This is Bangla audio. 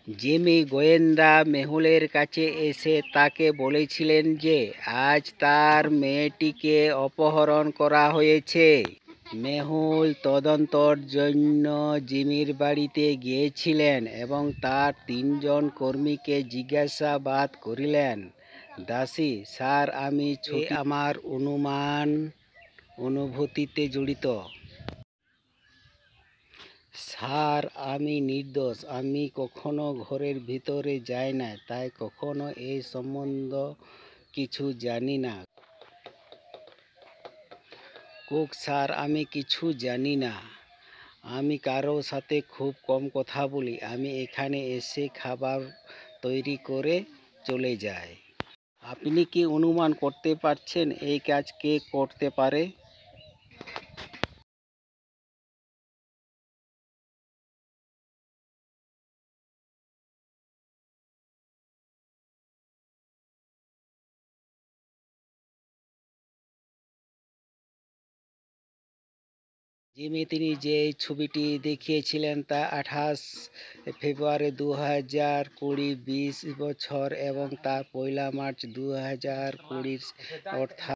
জিমি গোয়েন্দা মেহুলের কাছে এসে তাকে বলেছিলেন যে আজ তার মেয়েটিকে অপহরণ করা হয়েছে। মেহুল তদন্তর জন্য জিমির বাড়িতে গিয়েছিলেন এবং তার 3 জন কর্মীকে জিজ্ঞাসাবাদ করিলেন। দাসী, স্যার, আমি আমার অনুভূতিতে জড়িত। স্যার, আমি নির্দোষ। আমি কখনো ঘরের ভিতরে যাই না, তাই কখনো এই সম্বন্ধ কিছু জানি না। কুক, স্যার, আমি কিছু জানি না। আমি কারো সাথে খুব কম কথা বলি। আমি এখানে এসে খাবার তৈরি করে চলে যাই। আপনি কি অনুমান করতে পারছেন এই কাজ কে করতে পারে? জিমি, তিনি যে ছবিটি দেখিয়েছিলেন তা 28 ফেব্রুয়ারি 2020, 20 বছর, এবং তা 1 মার্চ 2020, অর্থাৎ